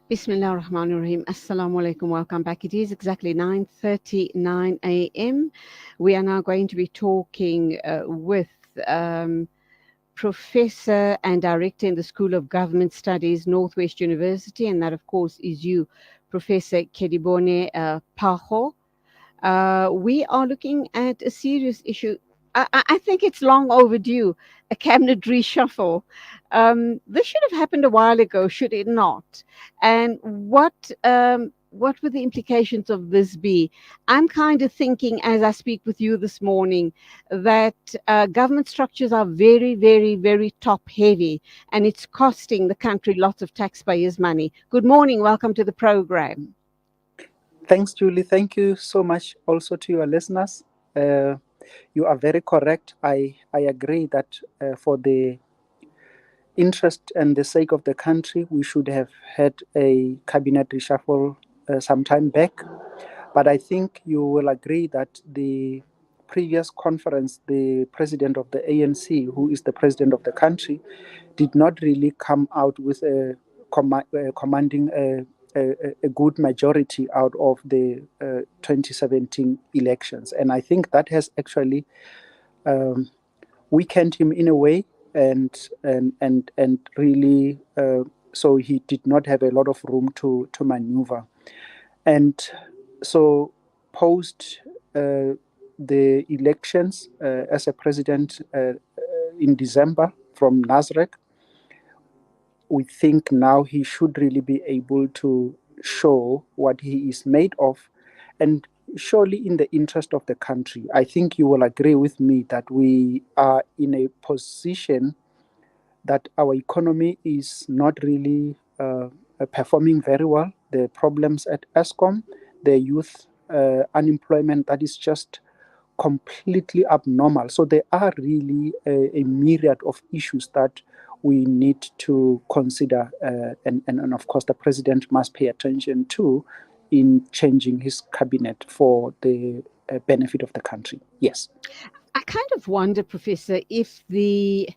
Bismillah ar-Rahman ar-Rahim. Assalamu alaikum. Welcome back. It is exactly 9:39 a.m. We are now going to be talking with Professor and Director in the School of Government Studies, Northwest University, and that, of course, is you, Professor Kedibone Phago. We are looking at a serious issue. I think it's long overdue, a cabinet reshuffle. This should have happened a while ago, should it not? And what would the implications of this be? I'm kind of thinking, as I speak with you this morning, that government structures are very, very, very top heavy, and it's costing the country lots of taxpayers' money. Good morning. Welcome to the program. Thanks, Julie. Thank you so much also to your listeners. You are very correct. I agree that for the interest and the sake of the country, we should have had a cabinet reshuffle some time back. But I think you will agree that the previous conference, the president of the ANC, who is the president of the country, did not really come out with a commanding a good majority out of the 2017 elections. And I think that has actually weakened him in a way, and really so he did not have a lot of room to maneuver. And so post the elections as a president in December from Nasrec, we think now he should really be able to show what he is made of, and surely in the interest of the country. I think you will agree with me that we are in a position that our economy is not really performing very well. The problems at ESCOM, the youth unemployment that is just completely abnormal. So there are really a myriad of issues that we need to consider, and of course the president must pay attention to in changing his cabinet for the benefit of the country. Yes. I kind of wonder, Professor, if the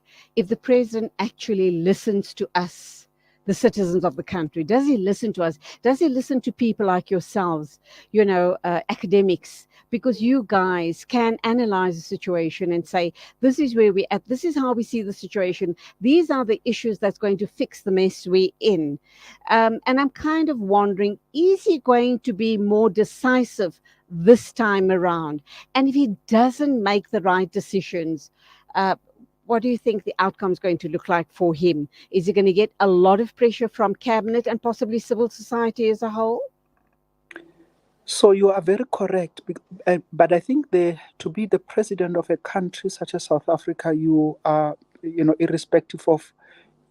president actually listens to us, the citizens of the country. Does he listen to us? Does he listen to people like yourselves, academics? Because you guys can analyze the situation and say, this is where we're at, this is how we see the situation, these are the issues that's going to fix the mess we're in. And I'm kind of wondering, is he going to be more decisive this time around? And if he doesn't make the right decisions, what do you think the outcome is going to look like for him? Is he going to get a lot of pressure from cabinet and possibly civil society as a whole? So you are very correct, but I think to be the president of a country such as South Africa, you are, irrespective of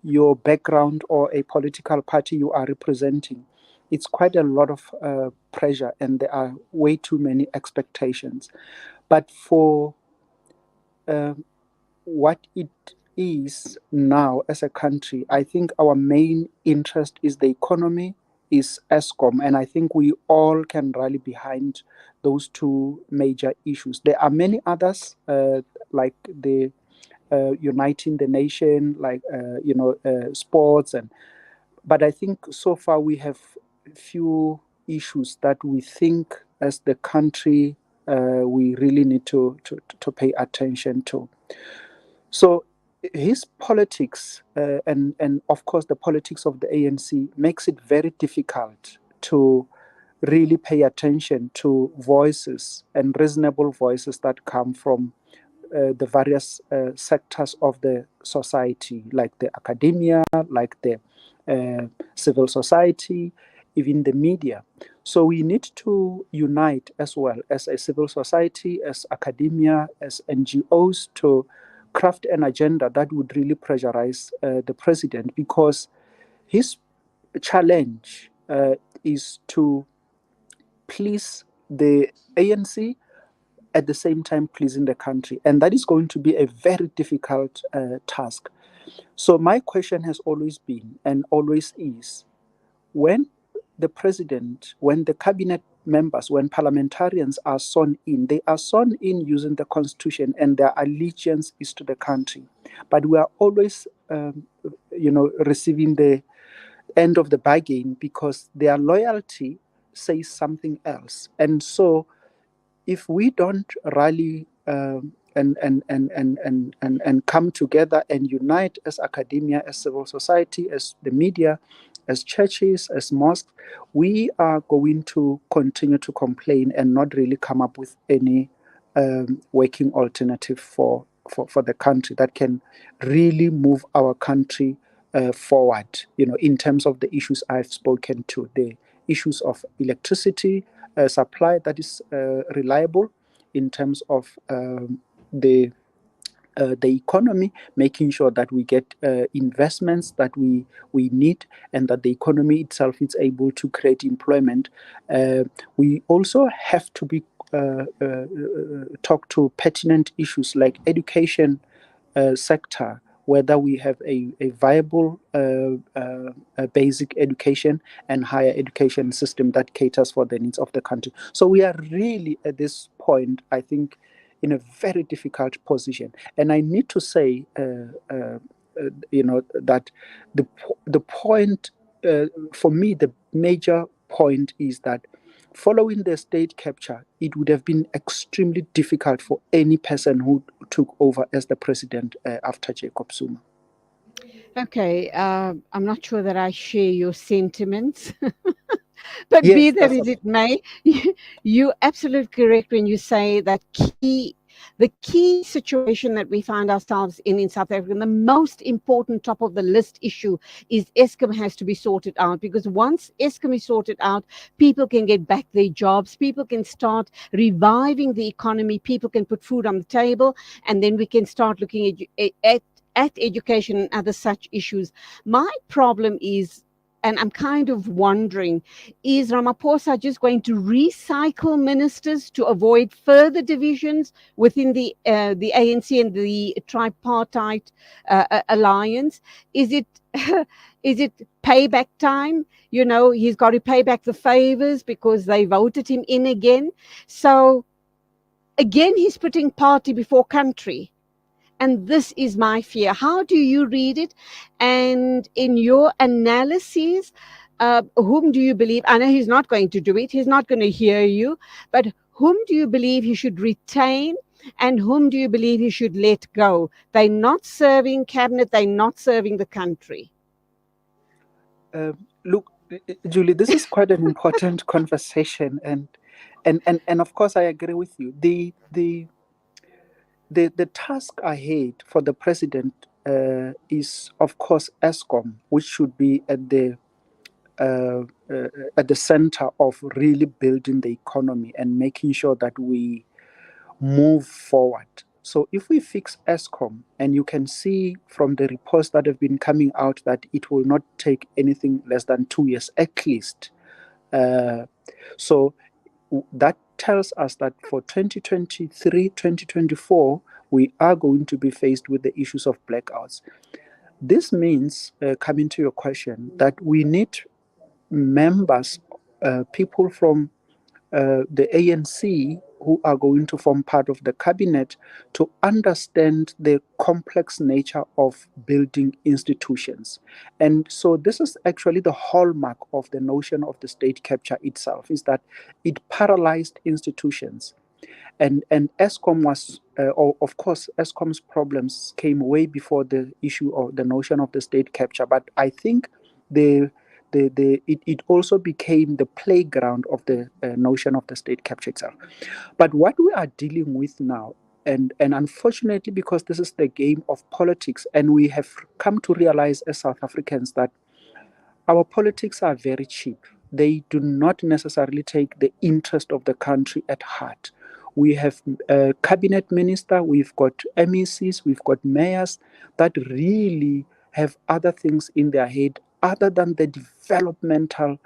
your background or a political party you are representing, it's quite a lot of pressure, and there are way too many expectations. But for what it is now as a country, I think our main interest is the economy, is ESCOM, and I think we all can rally behind those two major issues. There are many others, like the uniting the nation, like sports, but I think so far we have few issues that we think as the country we really need to pay attention to. So his politics and of course the politics of the ANC makes it very difficult to really pay attention to voices and reasonable voices that come from the various sectors of the society, like the academia, like the civil society, even the media. So we need to unite as well as a civil society, as academia, as NGOs, to craft an agenda that would really pressurize the president, because his challenge is to please the ANC at the same time pleasing the country. And that is going to be a very difficult task. So my question has always been, and always is, when the president, when the cabinet members, when parliamentarians are sworn in, they are sworn in using the constitution, and their allegiance is to the country. But we are always receiving the end of the bargain, because their loyalty says something else. And so if we don't rally and come together and unite as academia, as civil society, as the media, as churches, as mosques, we are going to continue to complain and not really come up with any working alternative for the country that can really move our country forward, in terms of the issues I've spoken to, the issues of electricity supply that is reliable, in terms of the economy, making sure that we get investments that we need, and that the economy itself is able to create employment. We also have to be talk to pertinent issues like education sector, whether we have a viable basic education and higher education system that caters for the needs of the country. So we are really at this point, I think, in a very difficult position. And I need to say, that the point, for me, the major point is that following the state capture, it would have been extremely difficult for any person who took over as the president after Jacob Zuma. Okay, I'm not sure that I share your sentiments, but be Yes, that that's as it may, you're absolutely correct when you say that the key situation that we find ourselves in South Africa, and the most important top of the list issue is Eskom has to be sorted out, because once Eskom is sorted out, people can get back their jobs, people can start reviving the economy, people can put food on the table, and then we can start looking at education and other such issues. My problem is, and I'm kind of wondering, is Ramaphosa just going to recycle ministers to avoid further divisions within the ANC and the tripartite alliance? Is it is it payback time? He's got to pay back the favors because they voted him in again. So again, he's putting party before country. And this is my fear. How do you read it? And in your analysis, whom do you believe? I know he's not going to do it. He's not going to hear you. But whom do you believe he should retain? And whom do you believe he should let go? They're not serving cabinet. They're not serving the country. Look, Julie, this is quite an important conversation, and of course, I agree with you. The task ahead for the president is, of course, Eskom, which should be uh, at the center of really building the economy and making sure that we move forward. So if we fix Eskom, and you can see from the reports that have been coming out that it will not take anything less than 2 years at least. Uh, so that tells us that for 2023, 2024, we are going to be faced with the issues of blackouts. This means, coming to your question, that we need members, people from the ANC who are going to form part of the cabinet, to understand the complex nature of building institutions. And so this is actually the hallmark of the notion of the state capture itself, is that it paralyzed institutions. And Eskom was, of course, Eskom's problems came way before the issue of the notion of the state capture. But I think it also became the playground of the notion of the state capture itself. But what we are dealing with now, and unfortunately, because this is the game of politics, and we have come to realize as South Africans that our politics are very cheap. They do not necessarily take the interest of the country at heart. We have a cabinet minister, we've got MECs, we've got mayors that really have other things in their head other than the developmental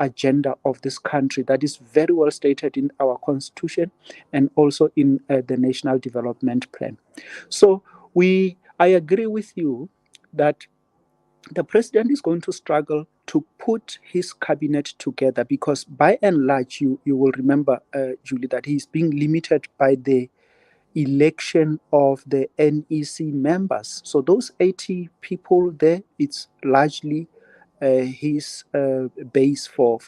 agenda of this country that is very well stated in our constitution and also in the National Development Plan. So I agree with you that the president is going to struggle to put his cabinet together, because by and large, you will remember, Julie, that he's being limited by the election of the NEC members. So those 80 people there, it's largely his base for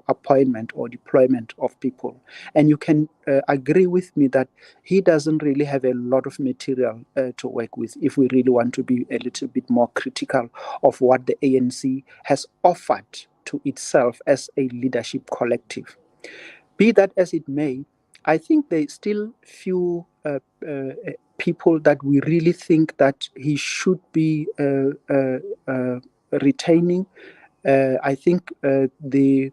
appointment or deployment of people. And you can agree with me that he doesn't really have a lot of material to work with if we really want to be a little bit more critical of what the ANC has offered to itself as a leadership collective. Be that as it may, I think there's still few people that we really think that he should be retaining. I think the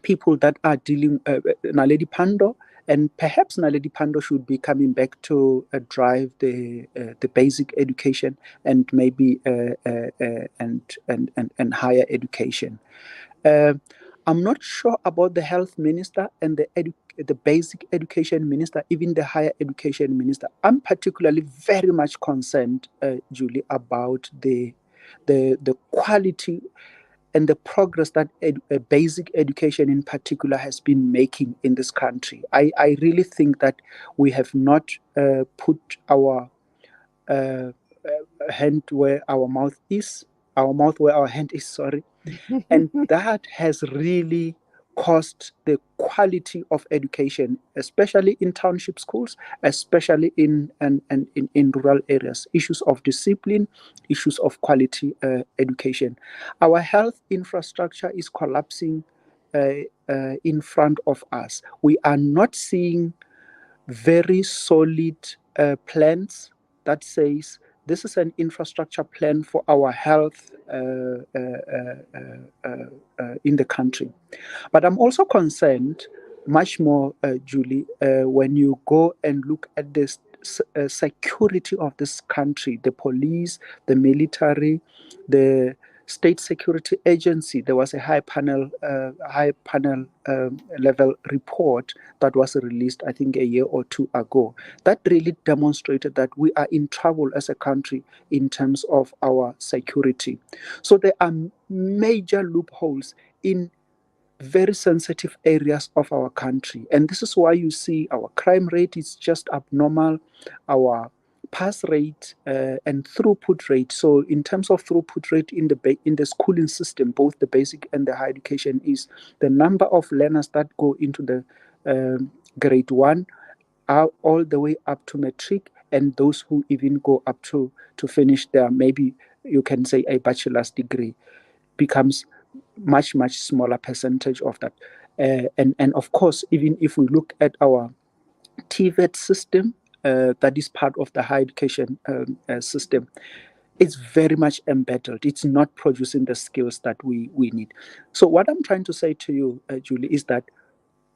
people that are dealing, Naledi Pando, and perhaps Naledi Pando should be coming back to drive the basic education and maybe and higher education. Uh, I'm not sure about the health minister and the basic education minister, even the higher education minister. I'm particularly very much concerned, Julie, about the quality and the progress that basic education in particular has been making in this country. I really think that we have not put our uh, hand where our mouth is, our mouth where our hand is, sorry. And that has really caused the quality of education, especially in township schools, especially in rural areas, issues of discipline, issues of quality education. Our health infrastructure is collapsing in front of us. We are not seeing very solid plans that says this is an infrastructure plan for our health in the country. But I'm also concerned, much more, Julie, when you go and look at the security of this country, the police, the military, the state security agency. There was a high panel level report that was released, I think, a year or two ago. That really demonstrated that we are in trouble as a country in terms of our security. So there are major loopholes in very sensitive areas of our country. And this is why you see our crime rate is just abnormal, our pass rate and throughput rate. So in terms of throughput rate in the schooling system, both the basic and the higher education, is the number of learners that go into the grade 1 are all the way up to matric, and those who even go up to finish their, maybe you can say, a bachelor's degree, becomes much smaller percentage of that. And of course, even if we look at our TVET system, that is part of the higher education system, it's very much embedded. It's not producing the skills that we need. So what I'm trying to say to you, Julie, is that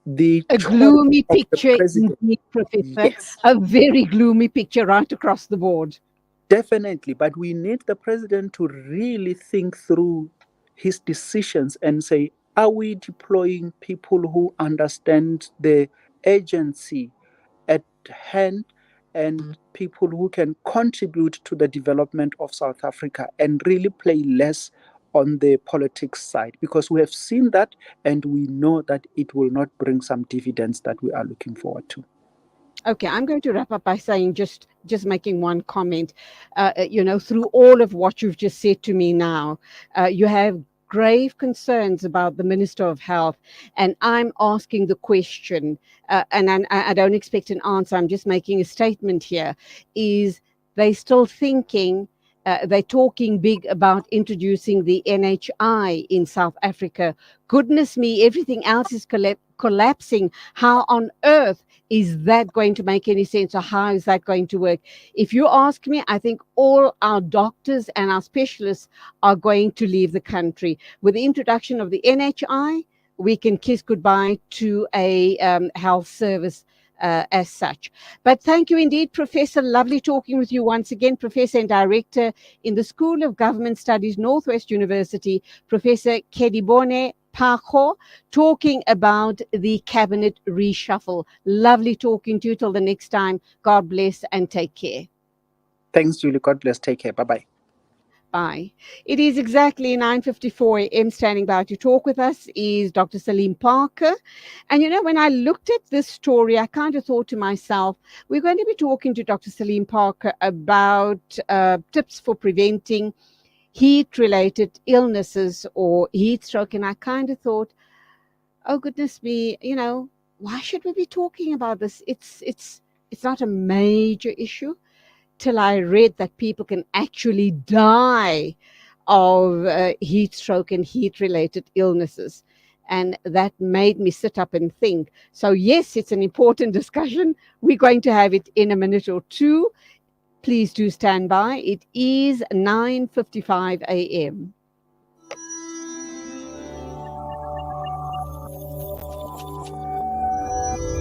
the A choice gloomy of the picture president, indeed, Professor. yes, A very gloomy picture right across the board. definitely, but we need the president to really think through his decisions and say, are we deploying people who understand the agency at hand and people who can contribute to the development of South Africa and really play less on the politics side? Because we have seen that and we know that it will not bring some dividends that we are looking forward to. Okay, I'm going to wrap up by saying just making one comment. Through all of what you've just said to me now, you have grave concerns about the Minister of Health, and I'm asking the question, and I don't expect an answer. I'm just making a statement here. Is they still thinking? They're talking big about introducing the NHI in South Africa. Goodness me, everything else is collapsing. How on earth is that going to make any sense, or how is that going to work? If you ask me, I think all our doctors and our specialists are going to leave the country. With the introduction of the NHI, we can kiss goodbye to a health service as such. But thank you indeed, Professor. Lovely talking with you once again, Professor and Director in the School of Government Studies, Northwest University, Professor Kedibone Phago, talking about the cabinet reshuffle. Lovely talking to you. Till the next time, God bless and take care. Thanks, Julie. God bless. Take care. Bye bye. Bye. by. It is exactly 9:54 a.m. Standing by to talk with us is Dr. Salim Parker. And when I looked at this story, I kind of thought to myself, we're going to be talking to Dr. Salim Parker about tips for preventing heat-related illnesses or heat stroke. And I kind of thought, oh goodness me, why should we be talking about this? It's not a major issue, till I read that people can actually die of heat stroke and heat related illnesses. And that made me sit up and think. So, yes, it's an important discussion. We're going to have it in a minute or two. Please do stand by. It is 9:55 a.m.